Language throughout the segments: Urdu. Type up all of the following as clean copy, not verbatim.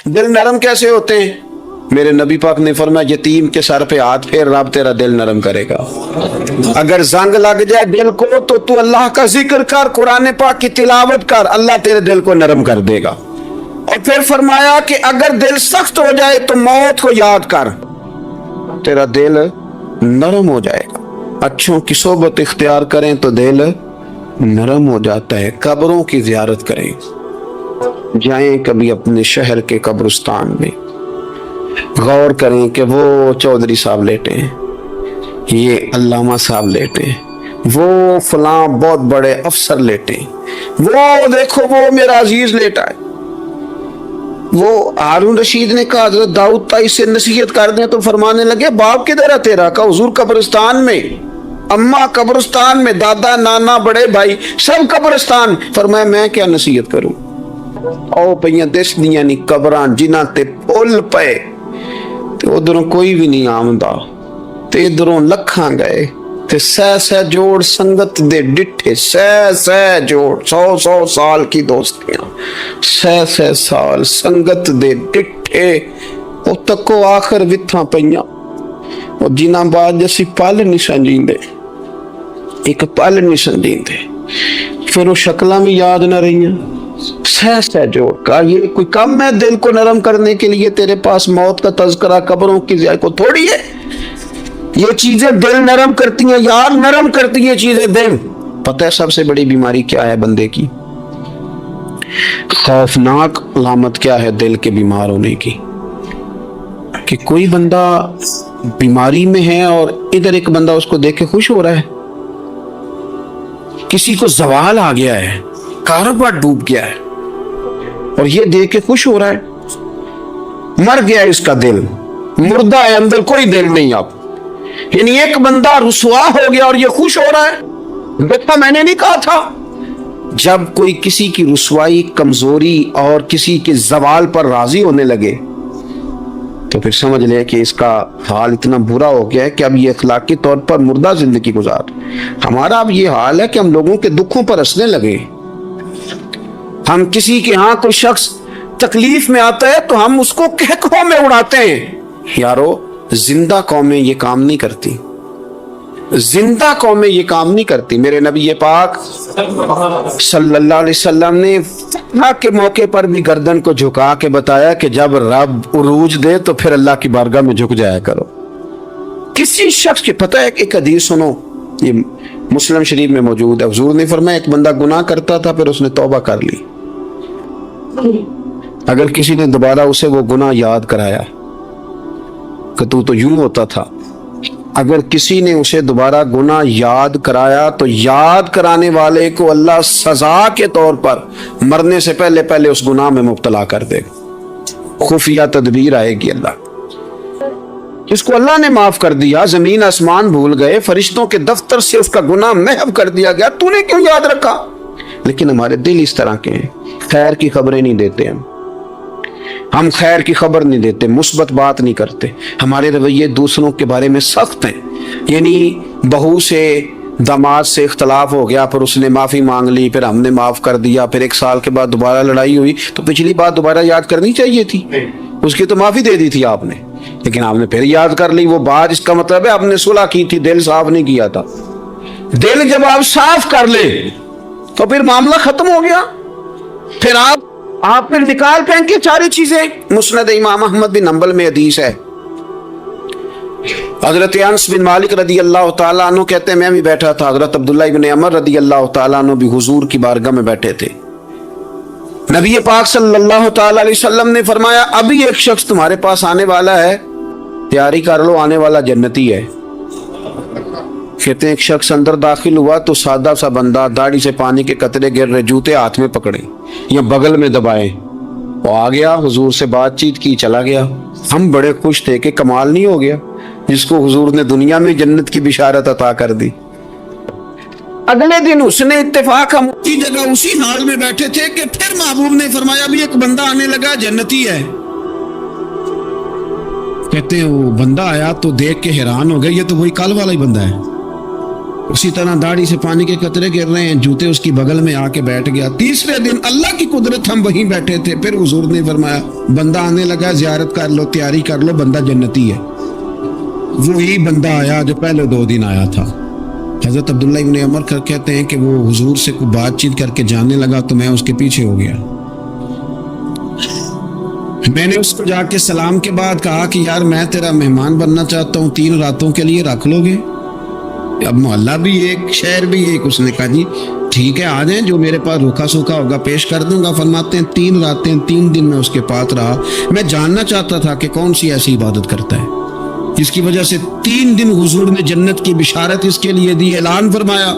دل نرم کیسے ہوتے ہیں؟ میرے نبی پاک نے فرمایا یتیم کے سر پہ ہاتھ پھیر، رب تیرا دل نرم کرے گا۔ اگر زنگ لگ جائے دل کو تو اللہ کا ذکر کر، قرآن پاک کی تلاوت کر، اللہ تیرے دل کو نرم کر دے گا۔ اور پھر فرمایا کہ اگر دل سخت ہو جائے تو موت کو یاد کر، تیرا دل نرم ہو جائے گا۔ اچھوں کی صحبت اختیار کریں تو دل نرم ہو جاتا ہے۔ قبروں کی زیارت کریں، جائیں کبھی اپنے شہر کے قبرستان میں، غور کریں کہ وہ چودھری صاحب لیٹے ہیں، یہ علامہ صاحب لیٹے ہیں، وہ فلاں بہت بڑے افسر لیٹے ہیں، وہ دیکھو وہ میرا عزیز لیٹا ہے۔ وہ ہارون رشید نے کہا حضرت داؤد تائی سے نصیحت کر دیں، تو فرمانے لگے باپ کدھر ہے تیرا؟ کہا حضور قبرستان میں، اماں قبرستان میں، دادا نانا بڑے بھائی سب قبرستان۔ فرمایا میں کیا نصیحت کروں؟ او پہیاں دس دیاں نہیں قبراں جنہاں تے پل پے تے ادھروں کوئی بھی نہیں آمدا، تے ادھروں لکھاں گئے، تے سہ جوڑ سنگت دے ڈٹھے، سہ جوڑ 100 سال کی دوستیاں، سہ سال سنگت دے ڈٹھے، او تکو آخر وتھاں پہیاں، او جنہاں بعد جیسی پل نہیں سنجیندے، ایک پل نہیں سنجیندے، پھر وہ شکلاں بھی یاد نہ رہیاں۔ سہ جوڑ کا یہ کوئی کم ہے دل کو نرم کرنے کے لیے؟ تیرے پاس موت کا تذکرہ قبروں کی زیادہ کو تھوڑی ہے؟ یہ چیزیں دل نرم کرتی ہیں، یار نرم کرتی ہیں چیزیں دل۔ پتہ ہے سب سے بڑی بیماری کیا ہے بندے کی؟ خوفناک علامت کیا ہے دل کے بیمار ہونے کی؟ کہ کوئی بندہ بیماری میں ہے اور ادھر ایک بندہ اس کو دیکھ کے خوش ہو رہا ہے، کسی کو زوال آ گیا ہے، کاروبار ڈوب گیا ہے اور یہ دیکھ کے خوش ہو رہا ہے، مر گیا اس کا دل، مردہ ہے، اندر کوئی دل نہیں۔ آپ یعنی ایک بندہ رسوا ہو گیا اور یہ خوش ہو رہا ہے، دیکھا میں نے نہیں کہا تھا؟ جب کوئی کسی کی رسوائی، کمزوری اور کسی کے زوال پر راضی ہونے لگے تو پھر سمجھ لے کہ اس کا حال اتنا برا ہو گیا ہے کہ اب یہ اخلاقی طور پر مردہ زندگی گزار۔ ہمارا اب یہ حال ہے کہ ہم لوگوں کے دکھوں پر ہنسنے لگے۔ ہم کسی کے ہاں کوئی شخص تکلیف میں آتا ہے تو ہم اس کو کہکوں میں اڑاتے ہیں۔ یارو زندہ قومیں یہ کام نہیں کرتی، زندہ قومیں یہ کام نہیں کرتی۔ میرے نبی پاک صلی اللہ علیہ وسلم نے فتح کے موقع پر بھی گردن کو جھکا کے بتایا کہ جب رب عروج دے تو پھر اللہ کی بارگاہ میں جھک جایا کرو۔ کسی شخص کی پتہ ہے ایک حدیث سنو، یہ مسلم شریف میں موجود ہے، حضور نے فرمایا ایک بندہ گناہ کرتا تھا پھر اس نے توبہ کر لی، اگر کسی نے دوبارہ اسے وہ گناہ یاد کرایا کہ تو یوں ہوتا تھا، اگر کسی نے اسے دوبارہ گناہ یاد کرایا تو یاد کرانے والے کو اللہ سزا کے طور پر مرنے سے پہلے پہلے اس گناہ میں مبتلا کر دے گا۔ خفیہ تدبیر آئے گی اللہ۔ جس کو اللہ نے معاف کر دیا، زمین آسمان بھول گئے، فرشتوں کے دفتر سے اس کا گناہ محو کر دیا گیا، تو نے کیوں یاد رکھا؟ لیکن ہمارے دل اس طرح کے ہیں، خیر کی خبریں نہیں دیتے، ہم خیر کی خبر نہیں دیتے، مثبت بات نہیں کرتے، ہمارے رویے دوسروں کے بارے میں سخت ہیں۔ یعنی بہو سے داماد سے اختلاف ہو گیا، پھر اس نے معافی مانگ لی، پھر ہم نے معاف کر دیا، پھر 1 سال کے بعد دوبارہ لڑائی ہوئی تو پچھلی بات دوبارہ یاد کرنی چاہیے تھی، اس کی تو معافی دے دی تھی آپ نے، لیکن آپ نے پھر یاد کر لی وہ بات۔ اس کا مطلب ہے آپ نے صلح کی تھی، دل صاف نہیں کیا تھا۔ دل جب آپ صاف کر لے تو پھر معاملہ ختم ہو گیا، پھر آپ پھر نکال پھینک کے ساری چیزیں۔ مسند امام احمد بن حنبل میں حدیث ہے، حضرت انس بن مالک رضی اللہ تعالیٰ عنہ کہتے ہیں میں بھی بیٹھا تھا، حضرت عبداللہ بن عمر رضی اللہ تعالیٰ عنہ بھی حضور کی بارگاہ میں بیٹھے تھے۔ نبی پاک صلی اللہ تعالیٰ علیہ وسلم نے فرمایا ابھی ایک شخص تمہارے پاس آنے والا ہے، تیاری کر لو، آنے والا جنتی ہے۔ کہتے ہیں ایک شخص اندر داخل ہوا تو سادہ سا بندہ، داڑھی سے پانی کے قطرے گر رہے، جوتے ہاتھ میں پکڑے یا بغل میں دبائے، وہ آ گیا، حضور سے بات چیت کی، چلا گیا۔ ہم بڑے خوش تھے کہ کمال نہیں ہو گیا جس کو حضور نے دنیا میں جنت کی بشارت عطا کر دی۔ اگلے دن اس نے اتفاق، ہم اسی جگہ اسی حال میں بیٹھے تھے کہ پھر محبوب نے فرمایا ابھی ایک بندہ آنے لگا، جنتی ہے۔ کہتے ہیں وہ بندہ آیا تو دیکھ کے حیران ہو گئے، یہ تو وہی کل والا ہی بندہ ہے۔ اسی طرح داڑھی سے پانی کے قطرے گر رہے ہیں، جوتے اس کی بغل میں آ کے بیٹھ گیا۔ تیسرے دن اللہ کی قدرت ہم وہیں بیٹھے تھے، پھر حضور نے فرمایا بندہ آنے لگا، زیارت کر لو، تیاری کر لو، بندہ جنتی ہے۔ وہی بندہ آیا جو پہلے 2 دن آیا تھا۔ حضرت عبداللہ ابن عمر کہتے ہیں کہ وہ حضور سے کوئی بات چیت کر کے جانے لگا تو میں اس کے پیچھے ہو گیا۔ میں نے اس کو جا کے سلام کے بعد کہا کہ یار میں تیرا مہمان بننا چاہتا ہوں، 3 راتوں کے لیے رکھ لو گے؟ اب محلہ بھی ایک، شہر بھی ایک۔ اس نے کہا جی ٹھیک ہے، آ جائیں، جو میرے پاس روکھا سوکھا ہوگا پیش کر دوں گا۔ فرماتے ہیں 3 راتیں 3 دن میں اس کے پاس رہا۔ میں جاننا چاہتا تھا کہ کون سی ایسی عبادت کرتا ہے جس کی وجہ سے 3 دن حضور نے جنت کی بشارت اس کے لیے دی، اعلان فرمایا۔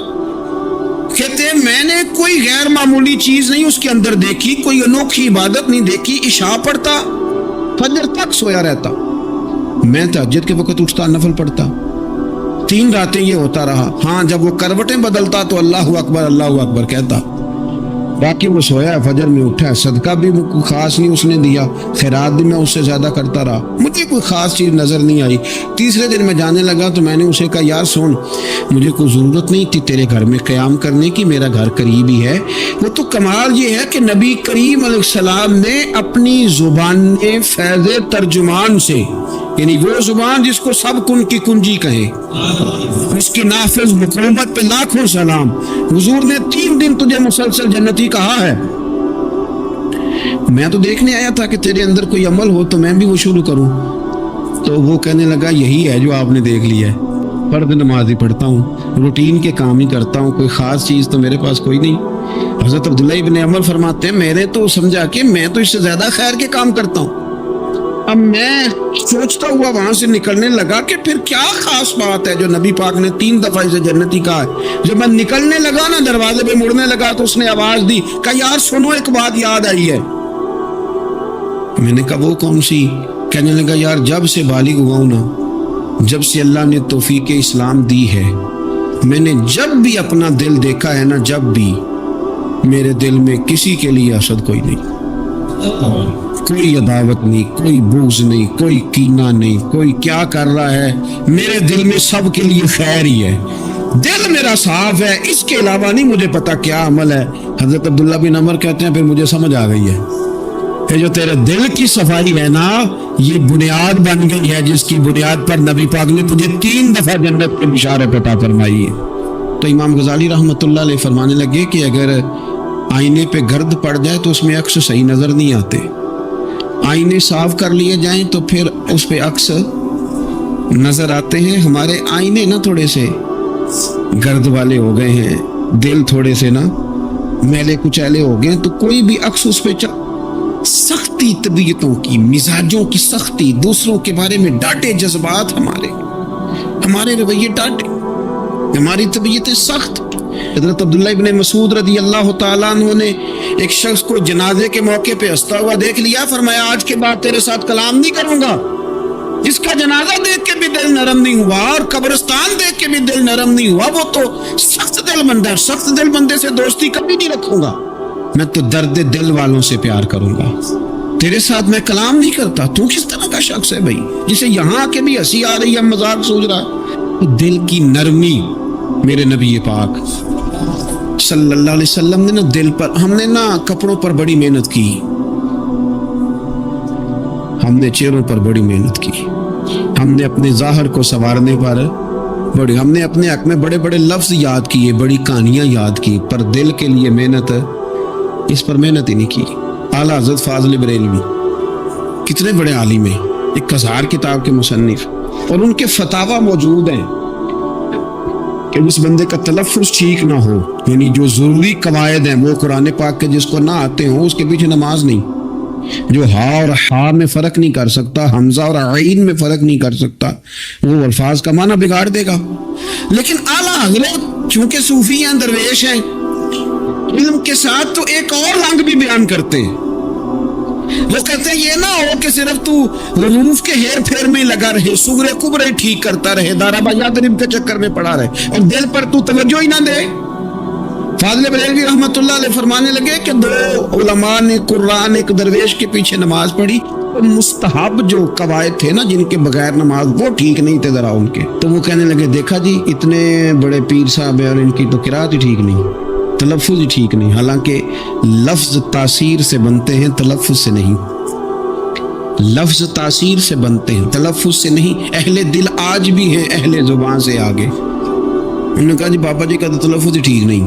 کہتے ہیں میں نے کوئی غیر معمولی چیز نہیں اس کے اندر دیکھی، کوئی انوکھی عبادت نہیں دیکھی۔ عشاء پڑھتا، فجر تک سویا رہتا، میں تہجد کے وقت اٹھتا، نفل پڑھتا۔ 3 راتیں یہ ہوتا رہا۔ ہاں جب وہ کروٹیں بدلتا تو اللہ اکبر کہتا، باقی وہ سویا، فجر میں اٹھا، صدقہ بھی کوئی خاص نہیں اس نے دیا، خیرات بھی میں اس سے زیادہ کرتا رہا، مجھے کوئی خاص چیز نظر نہیں آئی۔ تیسرے دن میں جانے لگا تو میں نے اسے کہا یار سن، مجھے کوئی ضرورت نہیں تھی تیرے گھر میں قیام کرنے کی، میرا گھر قریب ہی ہے۔ وہ تو کمال یہ ہے کہ نبی کریم علیہ السلام نے اپنی زبان فیض ترجمان سے، یعنی وہ زبان جس کو سب کن کی کنجی کہے، اس کی نافذ حکومت پہ لاکھوں سلام، حضور نے 3 دن تجھے مسلسل جنتی کہا ہے۔ میں تو دیکھنے آیا تھا کہ تیرے اندر کوئی عمل ہو تو میں بھی وہ شروع کروں۔ تو وہ کہنے لگا یہی ہے جو آپ نے دیکھ لیا ہے، فرض نماز ہی پڑھتا ہوں، روٹین کے کام ہی کرتا ہوں، کوئی خاص چیز تو میرے پاس کوئی نہیں۔ حضرت عبداللہ ابن عمر فرماتے ہیں میرے تو سمجھا کہ میں تو اس سے زیادہ خیر کے کام کرتا ہوں۔ اب میں سوچتا ہوا وہاں سے نکلنے لگا کہ پھر کیا خاص بات ہے جو نبی پاک نے 3 دفعہ اسے جنتی کہا ہے۔ جب میں نکلنے لگا نا، دروازے پہ مڑنے لگا تو اس نے آواز دی، کہا یار سنو، ایک بات یاد آئی ہے۔ میں نے کہا وہ کون سی؟ کہنے لگا یار جب سے بالغ ہوا ہوں نا، جب سے اللہ نے توفیق اسلام دی ہے، میں نے جب بھی اپنا دل دیکھا ہے نا، جب بھی میرے دل میں کسی کے لیے حسد کوئی نہیں، کوئی عداوت نہیں، کوئی بغض نہیں، کوئی کینہ نہیں، کوئی کیا کر رہا ہے، میرے دل میں سب کے لیے خیر ہی ہے، دل میرا صاف ہے، اس کے علاوہ نہیں مجھے پتا کیا عمل ہے۔ حضرت عبداللہ بن عمر کہتے ہیں پھر مجھے سمجھ آ گئی ہے کہ جو تیرے دل کی صفائی ہے نا، یہ بنیاد بن گئی ہے جس کی بنیاد پر نبی پاک نے تجھے 3 دفعہ جنت کی بشارت عطا فرمائی ہے۔ تو امام غزالی رحمۃ اللہ علیہ فرمانے لگے کہ اگر آئینے پہ گرد پڑ جائے تو اس میں عکس صحیح نظر نہیں آتے، آئینے صاف کر لیے جائیں تو پھر اس پہ عکس نظر آتے ہیں۔ ہمارے آئینے نا تھوڑے سے گرد والے ہو گئے ہیں، دل تھوڑے سے نا میلے کچیلے ہو گئے ہیں، تو کوئی بھی عکس اس پہ سختی، طبیعتوں کی، مزاجوں کی سختی، دوسروں کے بارے میں ڈاٹے جذبات، ہمارے رویے ڈاٹے، ہماری طبیعتیں سخت۔ حضرت عبداللہ ابن مسعود رضی اللہ تعالیٰ عنہ نے ایک شخص کو جنازے کے موقع پہ ہنستا ہوا دیکھ لیا، فرمایا آج کے بعد تیرے ساتھ کلام نہیں کروں گا۔ جس کا جنازہ دیکھ کے بھی دل نرم نہیں ہوا اور قبرستان دیکھ کے بھی دل نرم نہیں ہوا، وہ تو سخت دل بندہ ہے، سخت دل بندے سے دوستی کبھی نہیں رکھوں گا، میں تو درد دل والوں سے پیار کروں گا، تیرے ساتھ میں کلام نہیں کرتا۔ تو کس طرح کا شخص ہے بھائی جسے یہاں آ کے بھی ہنسی آ رہی ہے، مذاق سوچ رہا ہے؟ دل کی نرمی میرے نبی پاک صلی اللہ علیہ وسلم نے نا دل پر، ہم نے نا کپڑوں پر بڑی محنت کی، ہم نے چہروں پر بڑی محنت کی، ہم نے اپنے ظاہر کو سنوارنے پر بڑی، ہم نے اپنے حق میں بڑے بڑے لفظ یاد کیے، بڑی کہانیاں یاد کی، پر دل کے لیے محنت، اس پر محنت ہی نہیں کی۔ اعلیٰ حضرت فاضل بریلوی کتنے بڑے عالم ہیں، 1000 کتاب کے مصنف، اور ان کے فتاوی موجود ہیں کہ جس بندے کا تلفظ ٹھیک نہ ہو، یعنی جو ضروری قواعد ہیں وہ قرآن پاک کے جس کو نہ آتے ہوں، اس کے پیچھے نماز نہیں۔ جو ہا اور ہا میں فرق نہیں کر سکتا، حمزہ اور عین میں فرق نہیں کر سکتا، وہ الفاظ کا معنی بگاڑ دے گا۔ لیکن اعلیٰ حضرت چونکہ صوفی ہیں، درویش ہیں، علم کے ساتھ تو ایک اور رنگ بھی بیان کرتے ہیں۔ وہ کہتے ہیں یہ نہ ہو کہ صرف تو حروف کے ہیر پھیر میں لگا رہے، سغرے کبرے ٹھیک کرتا رہے، دارا با یادرب کے چکر میں پڑا رہے، اور دل پر تو توجہ ہی نہ دے۔ فاضل بریلوی رحمۃ اللہ علیہ فرمانے لگے کہ دو علماء نے قرآن ایک درویش کے پیچھے نماز پڑھی، مستحب جو قواعد تھے نا جن کے بغیر نماز، وہ ٹھیک نہیں تھے ذرا ان کے، تو وہ کہنے لگے دیکھا جی اتنے بڑے پیر صاحب ہیں اور ان کی تو قرات ہی ٹھیک نہیں، تلفظ ہی ٹھیک نہیں، حالانکہ لفظ تاثیر سے بنتے ہیں تلفظ سے نہیں، لفظ تاثیر سے بنتے ہیں تلفظ سے نہیں۔ اہل دل آج بھی ہیں اہل زبان سے آگے۔ انہوں نے کہا جی بابا جی کا تو تلفظ ہی ٹھیک نہیں۔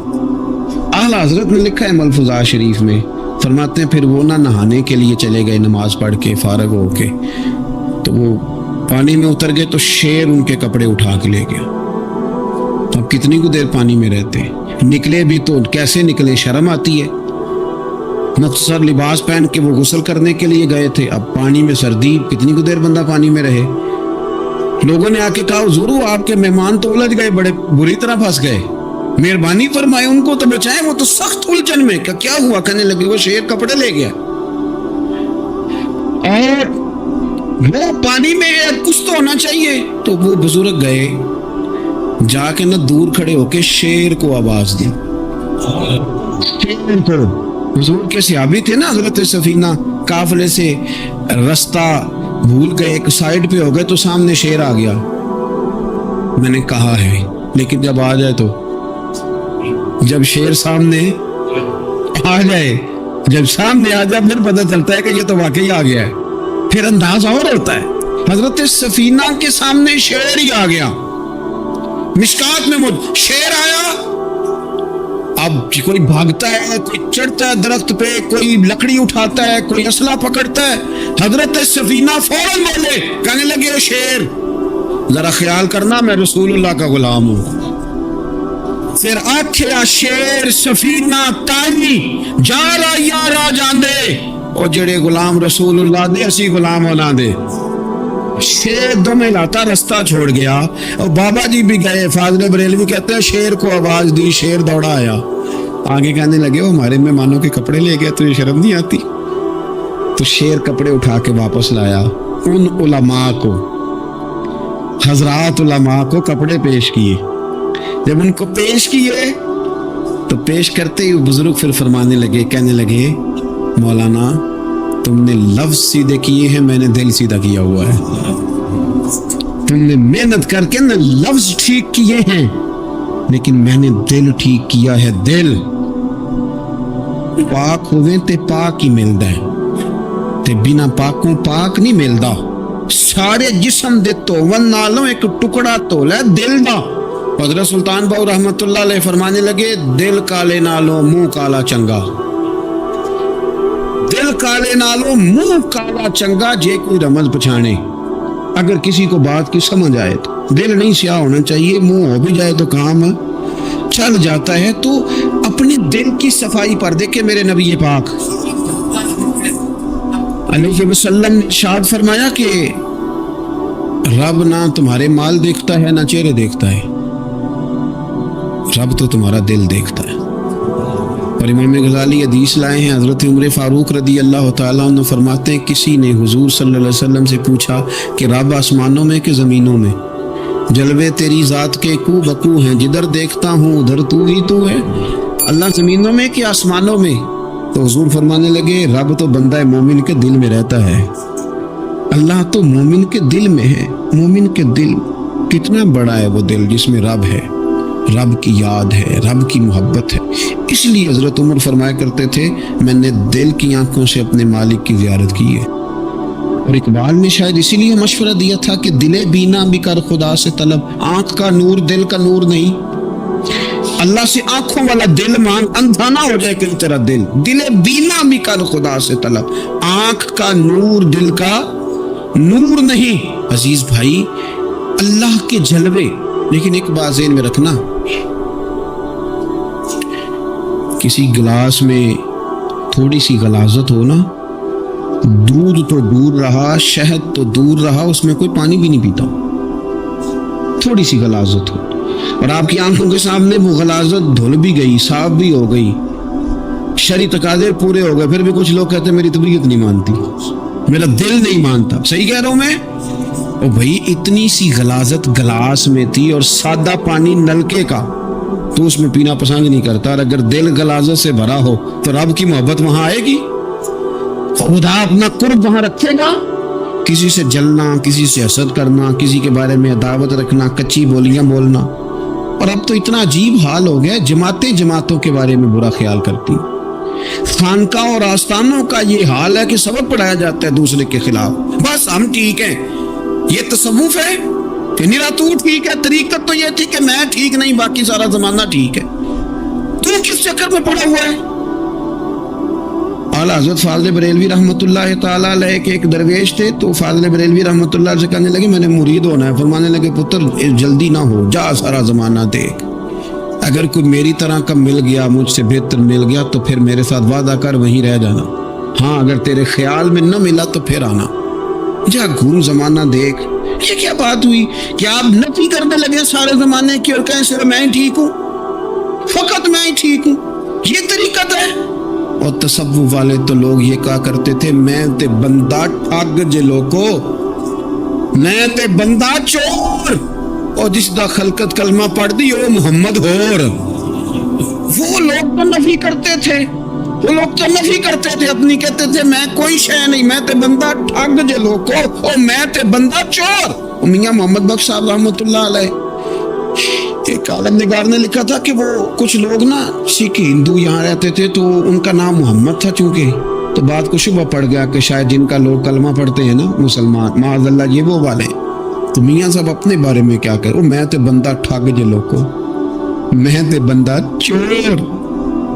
اعلیٰ حضرت نے لکھا ہے ملفوظات شریف میں، فرماتے ہیں پھر وہ نہ نہانے کے لیے چلے گئے نماز پڑھ کے فارغ ہو کے، تو وہ پانی میں اتر گئے تو شیر ان کے کپڑے اٹھا کے لے گیا۔ اب کتنی کو دیر پانی میں رہتے، نکلے بھی تو کیسے نکلے، شرم آتی ہے۔ مختصر لباس پہن کے وہ غسل کرنے کے لیے گئے تھے، اب پانی میں سردی، کتنی کو دیر بندہ پانی میں رہے۔ لوگوں نے آ کے کہا حضور آپ کے مہمان تو الجھ گئے، بڑے بری طرح پھنس گئے، مہربانی فرمائے ان کو تو بچائیں، وہ تو سخت الجھن میں۔ کیا ہوا؟ کہنے لگے وہ شیر کپڑے لے گیا اور وہ پانی میں کچھ تو ہونا چاہیے۔ تو وہ بزرگ گئے، جا کے نہ دور کھڑے ہو کے شیر کو آواز دی۔ حضور کے صحابی تھے نا حضرت سفینہ، قافلے سے رستہ بھول گئے، ایک سائیڈ پہ ہو گئے تو سامنے شیر آ گیا۔ میں نے کہا ہے لیکن جب آ جائے تو، جب شیر سامنے آ جائے، جب سامنے آ جائے پھر پتہ چلتا ہے کہ یہ تو واقعی آ گیا ہے، پھر انداز اور ہوتا ہے۔ حضرت سفینہ کے سامنے شیر ہی آ گیا، مشکات میں شیر آیا۔ اب کوئی بھاگتا ہے، کوئی چڑھتا ہے درخت پہ، کوئی لکڑی اٹھاتا ہے، کوئی اسلحہ پکڑتا ہے۔ حضرت سفینہ فوراً بولے، کہنے لگے او شیر ذرا خیال کرنا میں رسول اللہ کا غلام ہوں۔ پھر آکھیا شیر سفینہ تانی جارا یارا جاندے، او جڑے غلام رسول اللہ دے اسی غلام ہونا دے۔ شیر دم لاتا رستہ چھوڑ گیا، اور بابا جی بھی گئے، فاضل بریلوی کہتے ہیں شیر کو آواز دی، شیر دوڑا آیا، آگے کہنے لگے وہ ہمارے مہمانوں کے کپڑے لے گیا، تجھے شرم نہیں آتی؟ تو شیر کپڑے اٹھا کے واپس لایا، ان علماء کو، حضرات علماء کو کپڑے پیش کیے۔ جب ان کو پیش کیے تو پیش کرتے ہی بزرگ پھر فرمانے لگے، کہنے لگے مولانا تم نے لفظ سیدھے کیے ہیں، میں نے دل سیدھا کیا ہوا ہے۔ تم نے محنت کر کے نہ لفظ ٹھیک کیے ہیں لیکن میں نے دل ٹھیک کیا ہے۔ دل پاک ہوئے تے پاک ہی ملدا ہے، تے بنا پاکوں پاک نہیں ملدا۔ سارے جسم دے توون نالوں ایک ٹکڑا تولا دل دا۔ حضرت سلطان باؤ رحمت اللہ علیہ فرمانے لگے دل کالے نالوں منہ کالا چنگا، دل کالے نالوں منہ کالا چنگا، جے کوئی رمز پچھانے۔ اگر کسی کو بات کی سمجھ آئے تو دل نہیں سیاہ ہونا چاہیے، منہ ہو بھی جائے تو کام چل جاتا ہے۔ تو اپنے دل کی صفائی پر دیکھے میرے نبی پاک علیہ وسلم نے ارشاد فرمایا کہ رب نہ تمہارے مال دیکھتا ہے نہ چہرے دیکھتا ہے، رب تو تمہارا دل دیکھتا ہے۔ اور امام غزالی حدیث لائے ہیں، حضرت عمر فاروق رضی اللہ تعالیٰ عنہ فرماتے ہیں کسی نے حضور صلی اللہ علیہ وسلم سے پوچھا کہ رب آسمانوں میں کہ زمینوں میں؟ جلوے تیری ذات کے کو بکو ہیں، جدھر دیکھتا ہوں ادھر تو ہی تو ہے۔ اللہ زمینوں میں کہ آسمانوں میں؟ تو حضور فرمانے لگے رب تو بندہ مومن کے دل میں رہتا ہے، اللہ تو مومن کے دل میں ہے۔ مومن کے دل کتنا بڑا ہے وہ دل جس میں رب ہے، رب کی یاد ہے، رب کی محبت ہے۔ اس لیے حضرت عمر فرمایا کرتے تھے میں نے دل کی آنکھوں سے اپنے مالک کی زیارت کی ہے۔ اور اقبال نے شاید اسی لیے مشورہ دیا تھا کہ دل بینا بھی کر خدا سے طلب، آنکھ کا نور دل کا نور نہیں، اللہ سے آنکھوں والا دل مانگ، اندھا نہ ہو جائے کہ تیرا دل، دل بینا بھی کر خدا سے طلب، آنکھ کا نور دل کا نور نہیں۔ عزیز بھائی اللہ کے جلوے، لیکن ایک بات ذہن میں رکھنا، کسی گلاس میں تھوڑی سی غلاظت ہو نا، دودھ تو دور رہا، شہد تو دور رہا، اس میں کوئی پانی بھی نہیں پیتا، تھوڑی سی غلاظت ہو، اور آپ کی آنکھوں کے سامنے وہ غلاظت دھل بھی گئی، صاف بھی ہو گئی، شرعی تقاضے پورے ہو گئے، پھر بھی کچھ لوگ کہتے ہیں میری طبیعت نہیں مانتی، میرا دل نہیں مانتا۔ صحیح کہہ رہا ہوں میں؟ او بھائی اتنی سی غلاظت گلاس میں تھی اور سادہ پانی نلکے کا، تو اس میں پینا پسند نہیں کرتا، اور اگر دل غلاظت سے بھرا ہو تو رب کی محبت وہاں آئے گی، خدا اپنا قرب وہاں رکھے گا۔ کسی سے جلنا، کسی سے حسد کرنا، کسی کے بارے میں عداوت رکھنا، کچی بولیاں بولنا، اور اب تو اتنا عجیب حال ہو گیا، جماعتیں جماعتوں کے بارے میں برا خیال کرتی، خانقاہ اور آستانوں کا یہ حال ہے کہ سبق پڑھایا جاتا ہے دوسرے کے خلاف، بس ہم ٹھیک ہیں۔ یہ تصوف ہے کہ نیرا تو ٹھیک ہے، طریقت تو یہ تھی کہ میں ٹھیک نہیں، باقی سارا زمانہ ٹھیک ہے۔ تو کس چکر میں پڑا ہوا ہے؟ اعلیٰ حضرت فاضل بریلوی رحمۃ اللہ تعالیٰ علیہ کے ایک درویش تھے، تو فاضل بریلوی رحمۃ اللہ علیہ سے کہنے لگے میں نے مرید ہونا ہے، فرمانے لگے پتر جلدی نہ ہو، جا سارا زمانہ دیکھ، اگر کوئی میری طرح کا مل گیا، مجھ سے بہتر مل گیا تو پھر میرے ساتھ وعدہ کر وہیں رہ جانا، ہاں اگر تیرے خیال میں نہ ملا تو پھر آنا، جا گھوم زمانہ دیکھ۔ یہ کیا بات ہوئی کہ آپ نفی کرنے لگے سارے زمانے کی اور کہیں صرف میں ہی ٹھیک ہوں، فقط میں ہی ٹھیک ہوں، یہ طریقت ہے؟ اور تصوف والے تو لوگ یہ کہا کرتے تھے میں تے بندہ ٹھگ جے لوکو، میں تے بندہ چور، اور جس دا خلقت کلمہ پڑھ دی او محمد ہور۔ وہ لوگ تو نفی کرتے تھے، وہ لوگ تو نفی کرتے تھے اپنی، کہتے تھے میں کوئی شے نہیں، میں تے بندہ ٹھگ جے لوکو، اور میں تے بندہ چور۔ میاں محمد بخش صاحب رحمۃ اللہ علیہ ایک عالم نگار نے لکھا تھا کہ وہ کچھ لوگ نا سکھ ہندو یہاں رہتے تھے، تو ان کا نام محمد تھا چونکہ، تو بات کو شبہ پڑ گیا کہ شاید جن کا لوگ کلمہ پڑھتے ہیں نا مسلمان، معاذ اللہ یہ وہ والے، تو میاں صاحب اپنے بارے میں کیا کرو، میں تے بندہ ٹھگ جے لوکو، میں تے بندہ چور،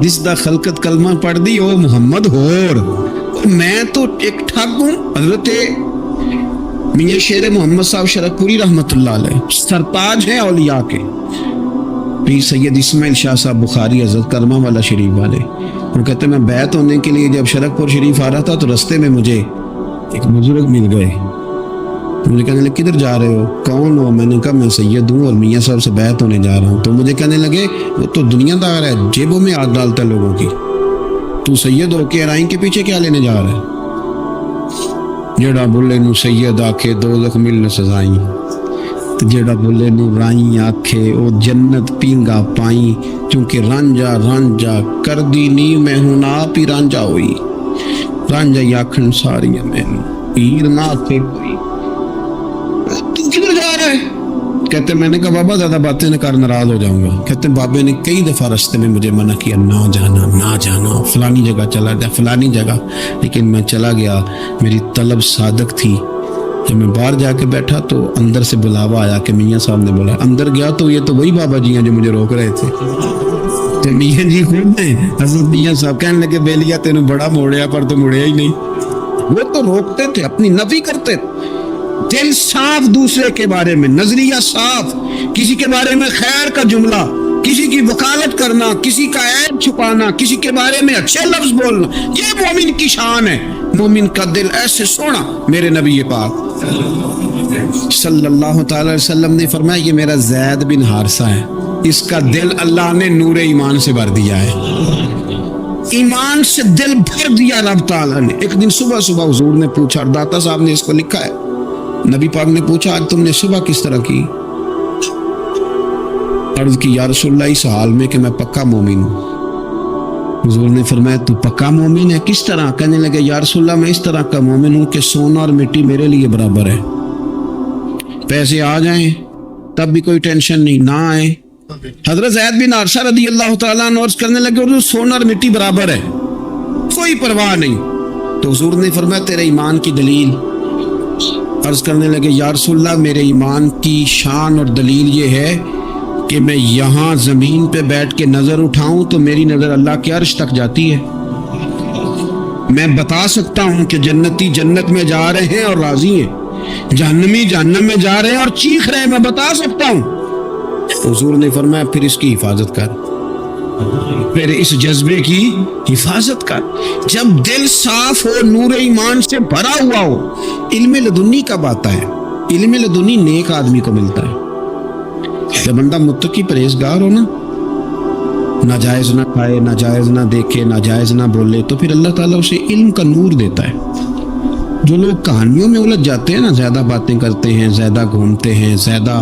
جس دا خلقت کلمہ پڑھ دی او محمد ہور، میں تو ایک ٹھگ ہوں۔ حضرت میاں شیر محمد صاحب شرک پوری رحمۃ اللہ علیہ سرتاج ہیں اولیاء کے، پیر سید اسماعیل شاہ صاحب بخاری حضرت کرما والا شریف والے، وہ کہتے ہیں میں بیعت ہونے کے لیے جب شرک پور شریف آ رہا تھا تو رستے میں مجھے ایک بزرگ مل گئے، مجھے کہنے لگے کدھر جا رہے ہو، کون ہو؟ میں نے کہا میں سید ہوں اور میاں صاحب سے بیعت ہونے جا رہا ہوں، تو مجھے کہنے لگے وہ تو دنیا دار ہے، جیبوں میں ہاتھ ڈالتا ہے لوگوں کی، تو سید ہو کے رائن کے پیچھے کیا لینے جا رہا ہے؟ جڑا بولے نو سید آکھے دوزخ ملن سزائیں، جڑا بولے نو رائیں آکھے او جنت پینگا پائیں، چونکہ رانجا رانجا کر دی نی میں ہوں آپ ہی رانجا ہوئی، رانجا آکھن ساریاں میں پیر نہ آکھے کوئی۔ تو کدھر جا رہا ہے؟ کہتے میں نے کہا بابا زیادہ باتیں نہ کر ناراض ہو جاؤں گا۔ کہتے بابے نے کئی دفعہ رستے میں مجھے منع کیا نہ جانا نہ جانا، فلانی جگہ چلا جا فلانی جگہ، لیکن میں چلا گیا، میری طلب صادق تھی۔ جب میں باہر جا کے بیٹھا تو اندر سے بلاوا آیا کہ میاں صاحب نے بولا، اندر گیا تو یہ تو وہی بابا جی ہیں جو مجھے روک رہے تھے، تو میاں جی خود ہیں حضرت میاں صاحب، کہنے لگے بیلیا تینوں بڑا موڑیا پر تو مڑیا ہی نہیں۔ وہ تو روکتے تھے، اپنی نفی کرتے تھے، دل صاف دوسرے کے بارے میں، نظریہ صاف، کسی کے بارے میں خیر کا جملہ، کسی کی وکالت کرنا، کسی کا عیب چھپانا، کسی کے بارے میں اچھے لفظ بولنا، یہ مومن کی شان ہے۔ مومن کا دل ایسے سونا، میرے نبی پاک صلی اللہ تعالی علیہ وسلم نے فرمایا یہ میرا زید بن حارثہ ہے، اس کا دل اللہ نے نور ایمان سے بھر دیا ہے، ایمان سے دل بھر دیا رب تعالیٰ نے۔ ایک دن صبح صبح حضور نے پوچھا، اور داتا صاحب نے اس کو لکھا ہے، نبی پاک نے پوچھا آج تم نے صبح کس طرح کی؟ عرض کی یا رسول اللہ اس حال میں کہ میں پکا مومن ہوں۔ حضور نے فرمایا تو پکا مومن ہے کس طرح؟ کہنے لگے یا رسول اللہ میں اس طرح کا مومن ہوں کہ سونا اور مٹی میرے لیے برابر ہے، پیسے آ جائیں تب بھی کوئی ٹینشن نہیں، نہ آئے۔ حضرت زید بن حارثہ رضی اللہ تعالیٰ عنہ عرض کرنے لگے حضور سونا اور مٹی برابر ہے، کوئی پرواہ نہیں۔ تو حضور نے فرمایا تیرے ایمان کی دلیل؟ عرض کرنے لگے یا رسول اللہ میرے ایمان کی شان اور دلیل یہ ہے کہ میں یہاں زمین پہ بیٹھ کے نظر اٹھاؤں تو میری نظر اللہ کے عرش تک جاتی ہے، میں بتا سکتا ہوں کہ جنتی جنت میں جا رہے ہیں اور راضی ہیں، جہنمی جہنم میں جا رہے ہیں اور چیخ رہے ہیں، میں بتا سکتا ہوں۔ حضور نے فرمایا پھر اس کی حفاظت کر، پھر اس جذبے کی حفاظت کر۔ جب دل صاف ہو، نور ایمان سے بھرا ہوا ہو، علم لدنی کب آتا ہے؟ علم لدنی نیک آدمی کو ملتا ہے، جب بندہ متقی پرہیزگار ہو نا، ناجائز نہ کھائے، ناجائز نہ دیکھے، ناجائز نہ بولے، تو پھر اللہ تعالیٰ اسے علم کا نور دیتا ہے۔ جو لوگ کہانیوں میں الجھ جاتے ہیں نا، زیادہ باتیں کرتے ہیں، زیادہ گھومتے ہیں، زیادہ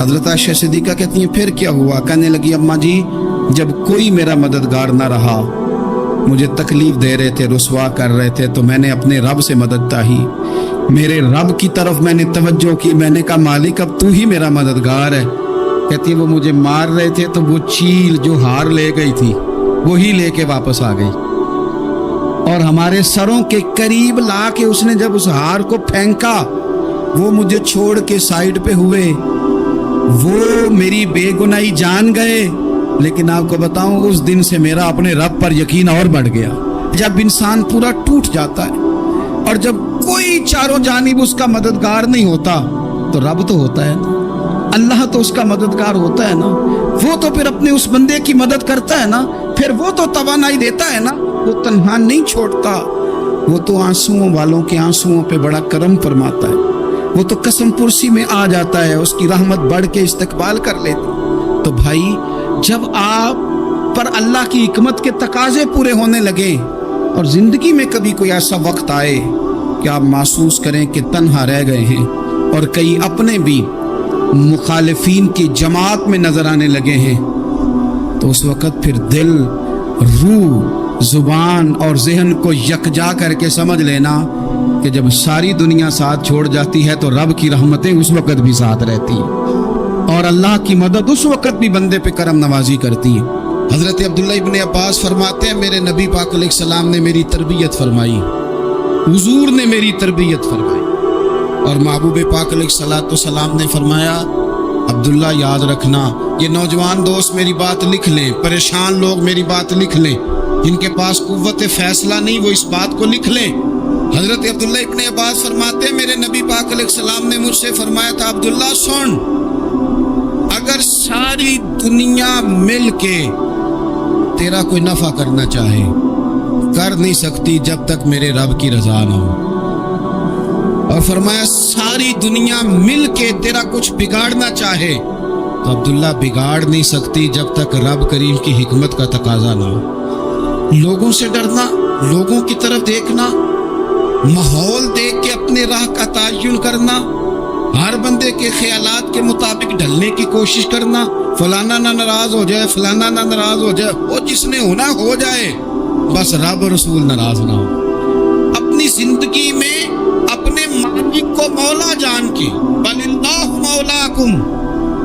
حضرت عائشہ صدیقہ کہتی ہیں پھر کیا ہوا؟ کہنے لگی اماں جی جب کوئی میرا مددگار نہ رہا، مجھے تکلیف دے رہے تھے، رسوا کر رہے تھے، تو میں نے اپنے رب سے مدد چاہی، میرے رب کی طرف میں نے توجہ کی، میں نے کہا مالک اب تو ہی میرا مددگار ہے۔ کہتی ہے وہ مجھے مار رہے تھے تو وہ چیل جو ہار لے گئی تھی وہی لے کے واپس آ گئی، اور ہمارے سروں کے قریب لا کے اس نے جب اس ہار کو پھینکا، وہ مجھے چھوڑ کے سائیڈ پہ ہوئے، وہ میری بے گناہی جان گئے۔ لیکن آپ کو بتاؤں اس دن سے میرا اپنے رب پر یقین اور بڑھ گیا۔ جب انسان پورا ٹوٹ جاتا ہے اور جب کوئی چاروں جانب اس کا مددگار نہیں ہوتا تو رب تو ہوتا ہے نا، اللہ تو اس کا مددگار ہوتا ہے نا، وہ تو پھر اپنے اس بندے کی مدد کرتا ہے نا، پھر وہ تو توانائی دیتا ہے نا، وہ تنہا نہیں چھوڑتا، وہ تو آنسوؤں والوں کے آنسوؤں پہ بڑا کرم فرماتا ہے، وہ تو قسم پرسی میں آ جاتا ہے، اس کی رحمت بڑھ کے استقبال کر لیتا۔ تو بھائی جب آپ پر اللہ کی حکمت کے تقاضے پورے ہونے لگے اور زندگی میں کبھی کوئی ایسا وقت آئے کہ آپ محسوس کریں کہ تنہا رہ گئے ہیں اور کئی اپنے بھی مخالفین کی جماعت میں نظر آنے لگے ہیں، تو اس وقت پھر دل، روح، زبان اور ذہن کو یکجا کر کے سمجھ لینا کہ جب ساری دنیا ساتھ چھوڑ جاتی ہے تو رب کی رحمتیں اس وقت بھی ساتھ رہتی ہیں اور اللہ کی مدد اس وقت بھی بندے پہ کرم نوازی کرتی ہے۔ حضرت عبداللہ ابن عباس فرماتے ہیں میرے نبی پاک علیہ السلام نے میری تربیت فرمائی، حضور نے میری تربیت فرمائی، اور محبوب پاک علیہ السلام نے فرمایا عبداللہ یاد رکھنا، یہ نوجوان دوست میری بات لکھ لیں، پریشان لوگ میری بات لکھ لیں، جن کے پاس قوت فیصلہ نہیں وہ اس بات کو لکھ لیں۔ حضرت عبداللہ ابن عباس فرماتے ہیں میرے نبی پاک علیہ السلام نے مجھ سے فرمایا تھا عبداللہ سن، اگر ساری دنیا مل کے تیرا کوئی نفع کرنا چاہے کر نہیں سکتی جب تک میرے رب کی رضا نہ ہو، اور فرمایا ساری دنیا مل کے تیرا کچھ بگاڑنا چاہے تو عبداللہ بگاڑ نہیں سکتی جب تک رب کریم کی حکمت کا تقاضا نہ ہو۔ لوگوں سے ڈرنا، لوگوں کی طرف دیکھنا، ماحول دیکھ کے اپنے راہ کا تعین کرنا، ہر بندے کے خیالات کے مطابق ڈھلنے کی کوشش کرنا، فلانا نہ ناراض ہو جائے، فلانا نہ ناراض ہو جائے، وہ جس نے ہونا ہو جائے، بس رب رسول ناراض نہ ہو۔ اپنی زندگی میں اپنے مالک کو مولا جان کے، بل اللہ مولاکم،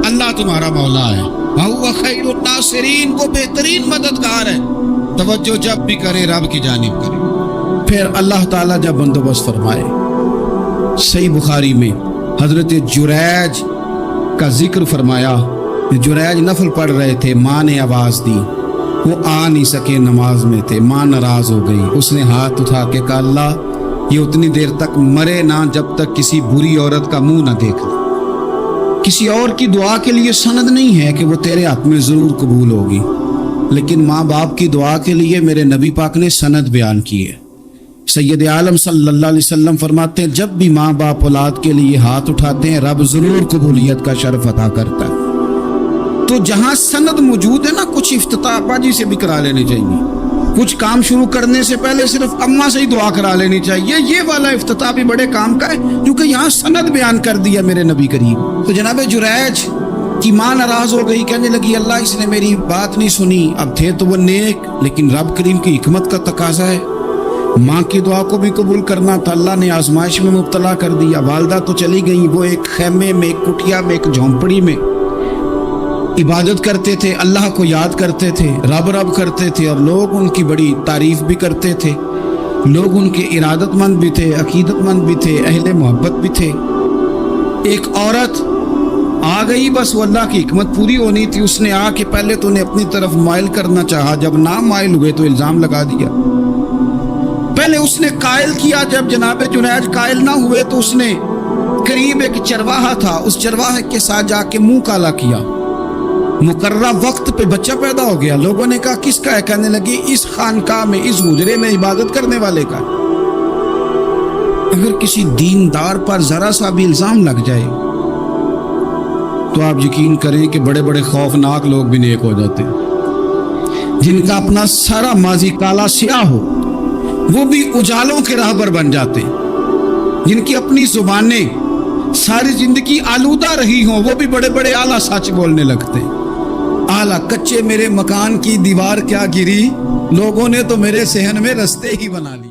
اللہ تمہارا مولا ہے، وہو خیر الناصرین، وہ بہترین مددگار ہے، توجہ جب بھی کرے رب کی جانب کرے۔ پھر اللہ تعالیٰ جب بندوبست فرمائے، صحیح بخاری میں حضرت جریج کا ذکر فرمایا، جریج نفل پڑھ رہے تھے، ماں نے آواز دی، وہ آ نہیں سکے، نماز میں تھے، ماں ناراض ہو گئی، اس نے ہاتھ اٹھا کے کہا اللہ یہ اتنی دیر تک مرے نہ جب تک کسی بری عورت کا منہ نہ دیکھ لے۔ کسی اور کی دعا کے لیے سند نہیں ہے کہ وہ تیرے حق میں ضرور قبول ہوگی، لیکن ماں باپ کی دعا کے لیے میرے نبی پاک نے سند بیان کی ہے۔ سید عالم صلی اللہ علیہ وسلم فرماتے ہیں جب بھی ماں باپ اولاد کے لیے ہاتھ اٹھاتے ہیں رب ضرور قبولیت کا شرف عطا کرتا ہے۔ تو جہاں سند موجود ہے نا، کچھ افتتاح باجی سے بھی کرا لینے چاہیے، کچھ کام شروع کرنے سے پہلے صرف اماں سے ہی دعا کرا لینی چاہیے، یہ والا افتتاح بھی بڑے کام کا ہے کیونکہ یہاں سند بیان کر دیا میرے نبی کریم۔ تو جناب جریج کی ماں ناراض ہو گئی، کہنے لگی اللہ اس نے میری بات نہیں سنی، اب تھے تو وہ نیک لیکن رب کریم کی حکمت کا تقاضا ہے، ماں کی دعا کو بھی قبول کرنا تھا، اللہ نے آزمائش میں مبتلا کر دیا۔ والدہ تو چلی گئیں، وہ ایک خیمے میں، ایک کٹیا میں، ایک جھونپڑی میں عبادت کرتے تھے، اللہ کو یاد کرتے تھے، رب رب کرتے تھے، اور لوگ ان کی بڑی تعریف بھی کرتے تھے، لوگ ان کے ارادت مند بھی تھے، عقیدت مند بھی تھے، اہل محبت بھی تھے۔ ایک عورت آ گئی، بس وہ اللہ کی حکمت پوری ہونی تھی، اس نے آ کے پہلے تو انہیں اپنی طرف مائل کرنا چاہا، جب نہ مائل ہوئے تو الزام لگا دیا۔ پہلے اس نے قائل کیا، جب جناب جنید قائل نہ ہوئے تو اس نے قریب ایک چرواہا تھا، اس چرواہے کے ساتھ جا کے منہ کالا کیا، مقررہ وقت پہ بچہ پیدا ہو گیا۔ لوگوں نے کہا کس کا ہے؟ کہنے لگی اس خانقاہ میں، اس حجرے میں عبادت کرنے والے کا۔ اگر کسی دیندار پر ذرا سا بھی الزام لگ جائے تو آپ یقین کریں کہ بڑے بڑے خوفناک لوگ بھی نیک ہو جاتے ہیں، جن کا اپنا سارا ماضی کالا سیاہ ہو وہ بھی اجالوں کے راہبر بن جاتے ہیں، جن کی اپنی زبانیں ساری زندگی آلودہ رہی ہوں، وہ بھی بڑے بڑے اعلیٰ سچ بولنے لگتے ہیں۔ اعلیٰ کچے میرے مکان کی دیوار کیا گری، لوگوں نے تو میرے صحن میں رستے ہی بنا لیے۔